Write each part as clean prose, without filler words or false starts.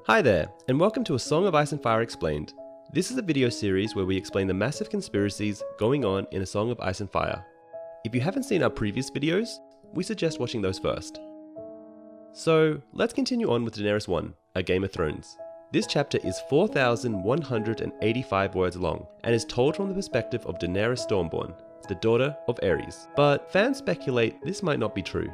Hi there, and welcome to A Song of Ice and Fire Explained. This is a video series where we explain the massive conspiracies going on in A Song of Ice and Fire. If you haven't seen our previous videos, we suggest watching those first. So, let's continue on with Daenerys 1, A Game of Thrones. This chapter is 4,185 words long, and is told from the perspective of Daenerys Stormborn, the daughter of Ares. But fans speculate this might not be true.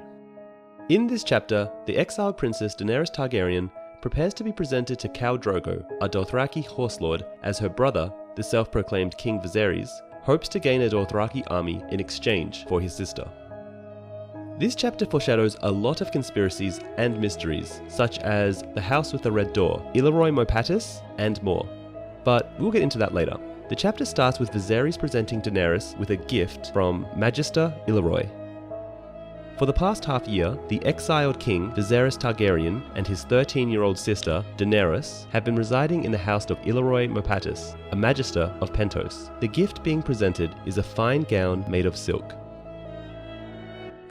In this chapter, the exiled princess Daenerys Targaryen prepares to be presented to Khal Drogo, a Dothraki horse lord, as her brother, the self-proclaimed King Viserys, hopes to gain a Dothraki army in exchange for his sister. This chapter foreshadows a lot of conspiracies and mysteries, such as the House with the Red Door, Illyroy Mopatis, and more. But we'll get into that later. The chapter starts with Viserys presenting Daenerys with a gift from Magister Illyroy. For the past half year, the exiled king Viserys Targaryen and his 13-year-old sister Daenerys have been residing in the house of Illyroy Mopatis, a magister of Pentos. The gift being presented is a fine gown made of silk.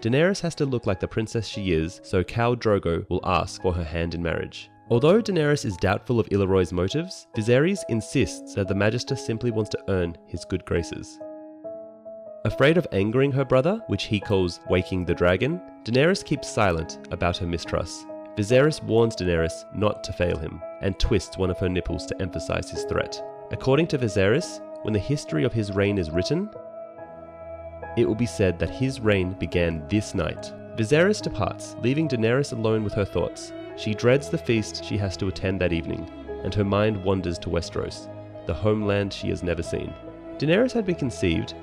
Daenerys has to look like the princess she is, so Khal Drogo will ask for her hand in marriage. Although Daenerys is doubtful of Illyroy's motives, Viserys insists that the magister simply wants to earn his good graces. Afraid of angering her brother, which he calls waking the dragon, Daenerys keeps silent about her mistrust. Viserys warns Daenerys not to fail him, and twists one of her nipples to emphasize his threat. According to Viserys, when the history of his reign is written, it will be said that his reign began this night. Viserys departs, leaving Daenerys alone with her thoughts. She dreads the feast she has to attend that evening, and her mind wanders to Westeros, the homeland she has never seen. Daenerys had been conceived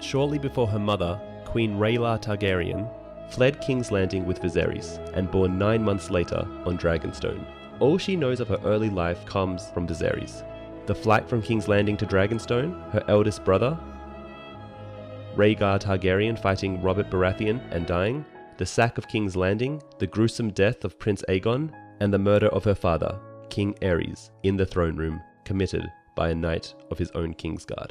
shortly before her mother, Queen Rhaella Targaryen, fled King's Landing with Viserys, and born 9 months later on Dragonstone. All she knows of her early life comes from Viserys. The flight from King's Landing to Dragonstone, her eldest brother, Rhaegar Targaryen fighting Robert Baratheon and dying, the sack of King's Landing, the gruesome death of Prince Aegon, and the murder of her father, King Aerys, in the throne room, committed by a knight of his own Kingsguard.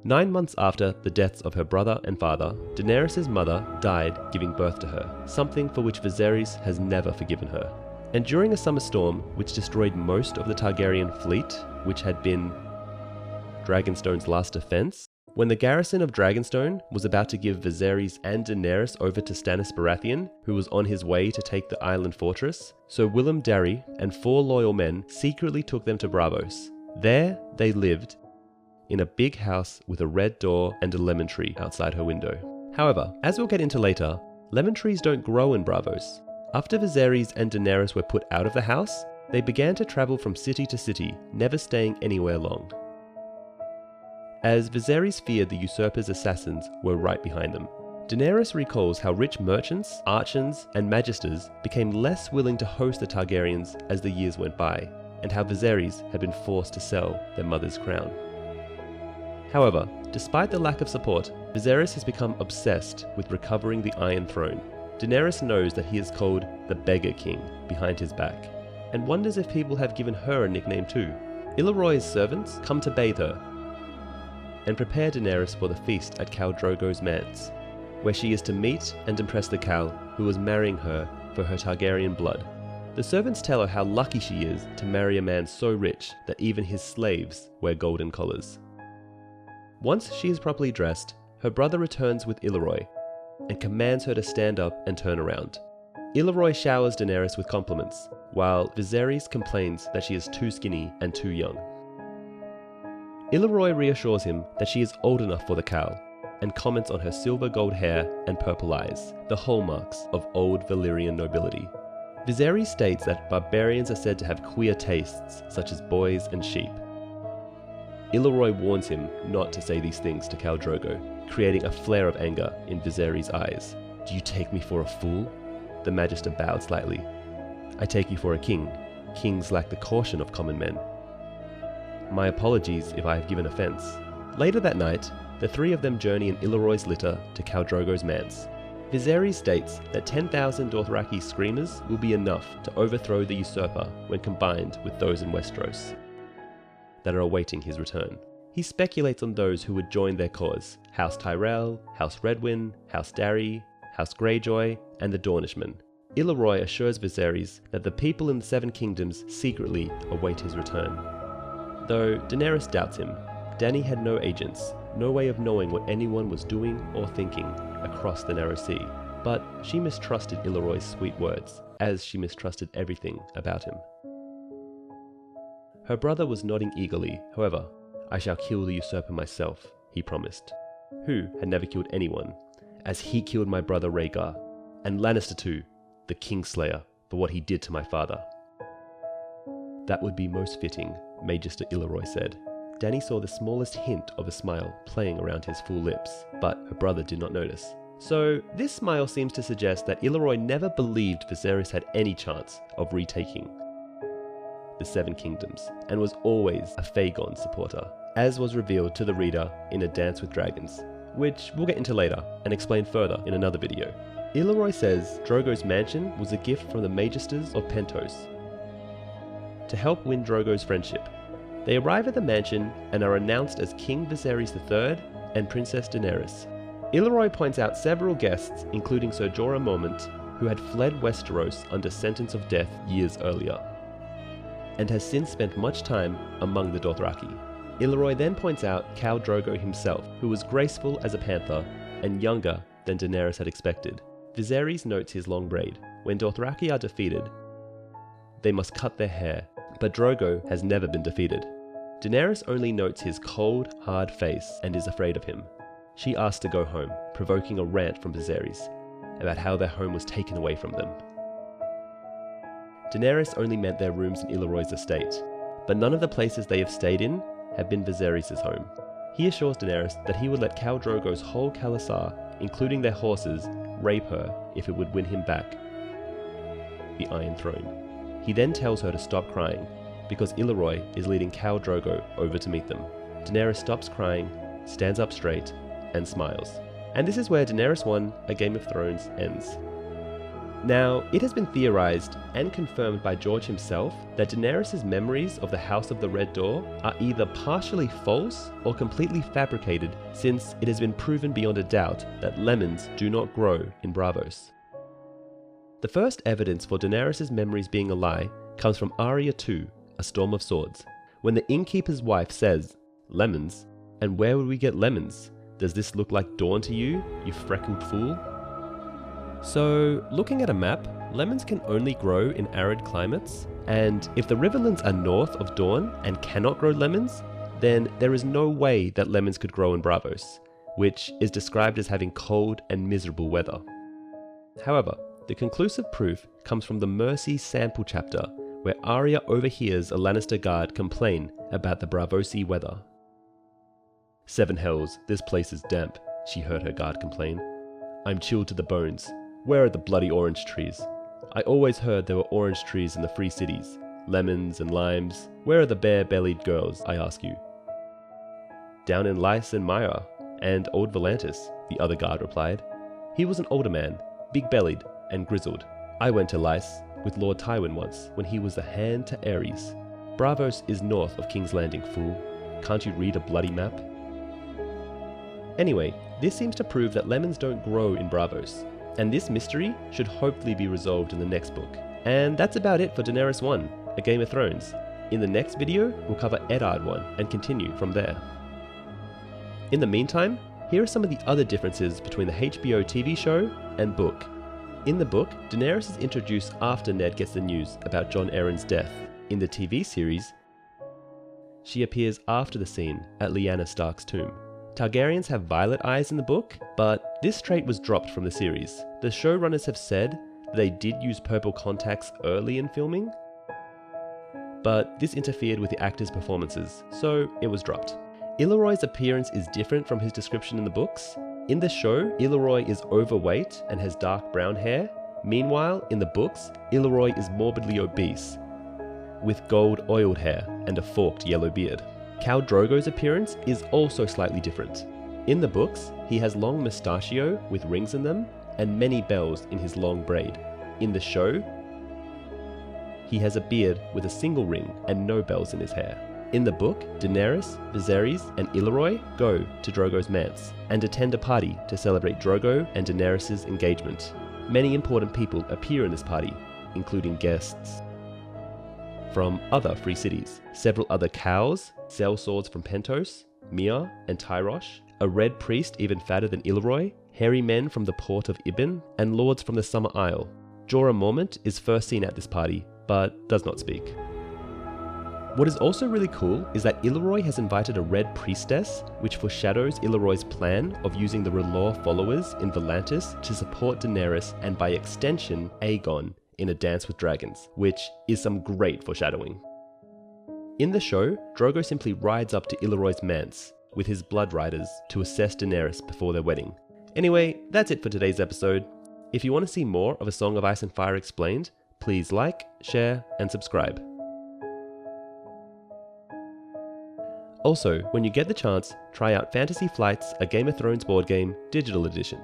9 months after the deaths of her brother and father, Daenerys' mother died giving birth to her, something for which Viserys has never forgiven her. And during a summer storm which destroyed most of the Targaryen fleet, which had been Dragonstone's last defense, when the garrison of Dragonstone was about to give Viserys and Daenerys over to Stannis Baratheon, who was on his way to take the island fortress, Sir Willem Darry and 4 loyal men secretly took them to Braavos. There they lived in a big house with a red door and a lemon tree outside her window. However, as we'll get into later, lemon trees don't grow in Braavos. After Viserys and Daenerys were put out of the house, they began to travel from city to city, never staying anywhere long. As Viserys feared the usurper's assassins were right behind them, Daenerys recalls how rich merchants, archons, and magisters became less willing to host the Targaryens as the years went by, and how Viserys had been forced to sell their mother's crown. However, despite the lack of support, Viserys has become obsessed with recovering the Iron Throne. Daenerys knows that he is called the Beggar King behind his back, and wonders if people have given her a nickname too. Illyroy's servants come to bathe her, and prepare Daenerys for the feast at Khal Drogo's manse, where she is to meet and impress the Khal who was marrying her for her Targaryen blood. The servants tell her how lucky she is to marry a man so rich that even his slaves wear golden collars. Once she is properly dressed, her brother returns with Illyroy and commands her to stand up and turn around. Illyroy showers Daenerys with compliments, while Viserys complains that she is too skinny and too young. Illyroy reassures him that she is old enough for the Khal, and comments on her silver gold hair and purple eyes, the hallmarks of old Valyrian nobility. Viserys states that barbarians are said to have queer tastes, such as boys and sheep. Illyroy warns him not to say these things to Khal Drogo, creating a flare of anger in Viserys' eyes. "Do you take me for a fool?" The Magister bowed slightly. "I take you for a king. Kings lack the caution of common men. My apologies if I have given offense." Later that night, the 3 of them journey in Illyroy's litter to Khal Drogo's manse. Viserys states that 10,000 Dothraki screamers will be enough to overthrow the usurper when combined with those in Westeros that are awaiting his return. He speculates on those who would join their cause: House Tyrell, House Redwyn, House Darry, House Greyjoy, and the Dornishmen. Illaroy assures Viserys that the people in the Seven Kingdoms secretly await his return. Though Daenerys doubts him, Dany had no agents, no way of knowing what anyone was doing or thinking across the Narrow Sea, but she mistrusted Illaroy's sweet words, as she mistrusted everything about him. Her brother was nodding eagerly. However, "I shall kill the usurper myself," he promised, who had never killed anyone, as he killed my brother Rhaegar, and Lannister too, the Kingslayer, for what he did to my father. "That would be most fitting," Magister Illaroy said. Dany saw the smallest hint of a smile playing around his full lips, but her brother did not notice. So this smile seems to suggest that Illaroy never believed Viserys had any chance of retaking the Seven Kingdoms, and was always a Fagon supporter, as was revealed to the reader in A Dance with Dragons, which we'll get into later and explain further in another video. Illaroy says Drogo's mansion was a gift from the Magisters of Pentos to help win Drogo's friendship. They arrive at the mansion and are announced as King Viserys III and Princess Daenerys. Illaroy points out several guests, including Ser Jorah Mormont, who had fled Westeros under sentence of death years earlier, and has since spent much time among the Dothraki. Illaroy then points out Khal Drogo himself, who was graceful as a panther and younger than Daenerys had expected. Viserys notes his long braid. When Dothraki are defeated, they must cut their hair, but Drogo has never been defeated. Daenerys only notes his cold, hard face and is afraid of him. She asks to go home, provoking a rant from Viserys about how their home was taken away from them. Daenerys only meant their rooms in Illaroy's estate, but none of the places they have stayed in have been Viserys' home. He assures Daenerys that he would let Khal Drogo's whole Khalasar, including their horses, rape her if it would win him back the Iron Throne. He then tells her to stop crying, because Illaroy is leading Khal Drogo over to meet them. Daenerys stops crying, stands up straight, and smiles. And this is where Daenerys 1, A Game of Thrones ends. Now, it has been theorized and confirmed by George himself that Daenerys' memories of the House of the Red Door are either partially false or completely fabricated, since it has been proven beyond a doubt that lemons do not grow in Braavos. The first evidence for Daenerys' memories being a lie comes from Arya 2, A Storm of Swords, when the innkeeper's wife says, "Lemons? And where would we get lemons? Does this look like Dawn to you, you freckled fool?" So, looking at a map, lemons can only grow in arid climates, and if the riverlands are north of Dawn and cannot grow lemons, then there is no way that lemons could grow in Braavos, which is described as having cold and miserable weather. However, the conclusive proof comes from the Mercy sample chapter, where Arya overhears a Lannister guard complain about the Braavosi weather. "Seven hells, this place is damp," she heard her guard complain. "I'm chilled to the bones. Where are the bloody orange trees? I always heard there were orange trees in the free cities, lemons and limes. Where are the bare-bellied girls, I ask you?" "Down in Lys and Myra, and Old Volantis," the other guard replied. He was an older man, big-bellied and grizzled. "I went to Lys with Lord Tywin once, when he was a hand to Aerys. Braavos is north of King's Landing, fool. Can't you read a bloody map?" Anyway, this seems to prove that lemons don't grow in Braavos, and this mystery should hopefully be resolved in the next book. And that's about it for Daenerys 1, A Game of Thrones. In the next video, we'll cover Eddard 1 and continue from there. In the meantime, here are some of the other differences between the HBO TV show and book. In the book, Daenerys is introduced after Ned gets the news about Jon Arryn's death. In the TV series, she appears after the scene at Lyanna Stark's tomb. Targaryens have violet eyes in the book, but this trait was dropped from the series. The showrunners have said they did use purple contacts early in filming, but this interfered with the actors' performances, so it was dropped. Illaroy's appearance is different from his description in the books. In the show, Illaroy is overweight and has dark brown hair. Meanwhile, in the books, Illaroy is morbidly obese, with gold oiled hair and a forked yellow beard. Khal Drogo's appearance is also slightly different. In the books, he has long mustachio with rings in them and many bells in his long braid. In the show, he has a beard with a single ring and no bells in his hair. In the book, Daenerys, Viserys, and Illaroy go to Drogo's manse and attend a party to celebrate Drogo and Daenerys' engagement. Many important people appear in this party, including guests from other free cities, several other cows, sellswords from Pentos, Mia, and Tyrosh, a red priest even fatter than Ilroy, hairy men from the port of Ibn, and lords from the Summer Isle. Jorah Mormont is first seen at this party, but does not speak. What is also really cool is that Ilroy has invited a red priestess, which foreshadows Ilroy's plan of using the R'hllor followers in Volantis to support Daenerys and by extension Aegon in A Dance with Dragons, which is some great foreshadowing. In the show, Drogo simply rides up to Ilroy's manse with his blood riders to assess Daenerys before their wedding. Anyway, that's it for today's episode. If you want to see more of A Song of Ice and Fire Explained, please like, share, and subscribe. Also, when you get the chance, try out Fantasy Flights, a Game of Thrones board game, digital edition.